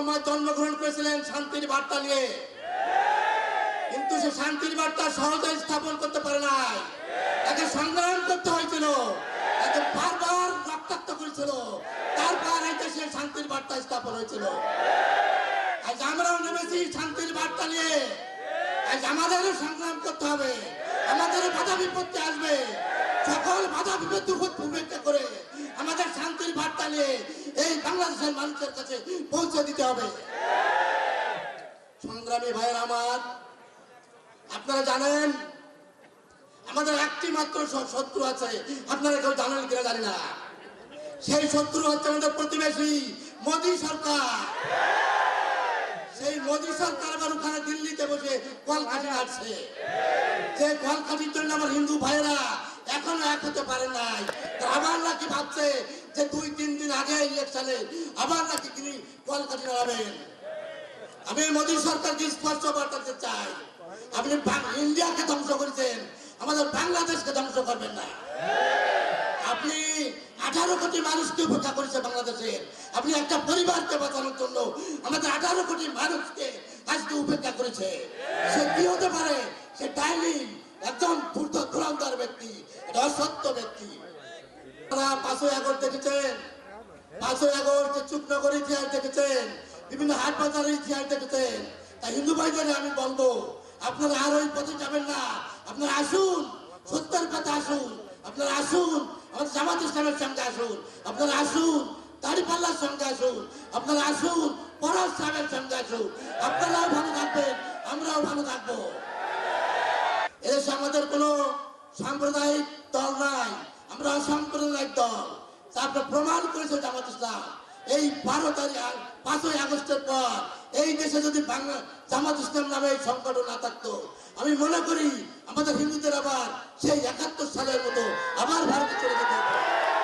মোহাম্মদ জন্মগ্রহণ করেছিলেন শান্তির বার্তা নিয়ে, কিন্তু সে শান্তির বার্তা সহজে স্থাপন করতে পারে নাই। তাকে সংগ্রাম করতে হয়েছিল, তাকে বারবার রক্তাক্ত করেছিল, তারপর এই দেশে শান্তির বার্তা স্থাপন হয়েছিল। আজ আমরাও নেমেছি শান্তির বার্তা নিয়ে। আজ আমাদেরও সংগ্রাম করতে হবে, আমাদেরও বাধা বিপত্তি আসবে। সকল বাধা বিপত্তি উপেক্ষা করে আমাদের শান্তির বার্তা নিয়ে এই বাংলাদেশের মানুষের কাছে পৌঁছে দিতে হবে। সংগ্রামী ভাইয়ের আমার, আপনারা জানেন আমাদের একটি মাত্র শত্রু আছে, আপনারা কেউ জানেন কিনা জানি না। সেই শত্রু হচ্ছে আমাদের প্রতিবেশী মোদী সরকার। সেই মোদী সরকার আবার ওখানে দিল্লিতে বসে কলকাঠি কাটছে। যে কলকাঠির জন্য আমার হিন্দু ভাইয়েরা এখনো এক হতে পারে নাই। আবার নাকি ভাবছে যে 2-3 দিন আগে ইলেকশনে আবার নাকি তিনি কলকাঠি নাড়াবেন। আমি মোদী সরকারকে স্পষ্ট বার্তা দিতে চাই, আপনি ইন্ডিয়াকে ধ্বংস করেছেন, আমাদের বাংলাদেশকে ধ্বংস করবেন না। আপনি 18 কোটি মানুষকে উপেক্ষা করেছে বাংলাদেশের। আপনি একটা পরিবারকে বাঁচানোর জন্য আমাদের 18 কোটি মানুষকে আজকে উপেক্ষা করেছে। সে কি হতে পারে? সে ডাইনিং একজন ধুরন্ধর ব্যক্তি, অসত্য ব্যক্তি। 5ই আগস্ট দেখেছেন, 5ই আগস্ট চুপনগর ইতিহাস দেখেছেন, বিভিন্ন হাট বাজারের ইতিহাস দেখেছেন। তাই হিন্দু ভাইদের আমি বলবো, আপনারা আর ওই পথে যাবেন না। আপনারা আসুন, সত্যের পথে আসুন। আপনারা আসুন, আমাদের জামাত ইসলামের সঙ্গে আসুন। আপনারা আসুন, দাঁড়িপাল্লার সঙ্গে আসুন। আপনারা আসুন, পরাশ সাহেবের সঙ্গে আসুন। আপনারাও ভালো থাকবেন, আমরাও ভালো থাকবো। এদেশে আমাদের কোনো সাম্প্রদায়িক দল নাই, আমরা অসাম্প্রদায়িক দল। তারপর প্রমাণ করেছে জামাত ইসলাম। এই 5ই আগস্টের পর এই দেশে যদি জামাত ইসলাম নামে এই সংগঠন না থাকতো, আমি মনে করি আমাদের হিন্দুদের আবার সেই 71 সালের মতো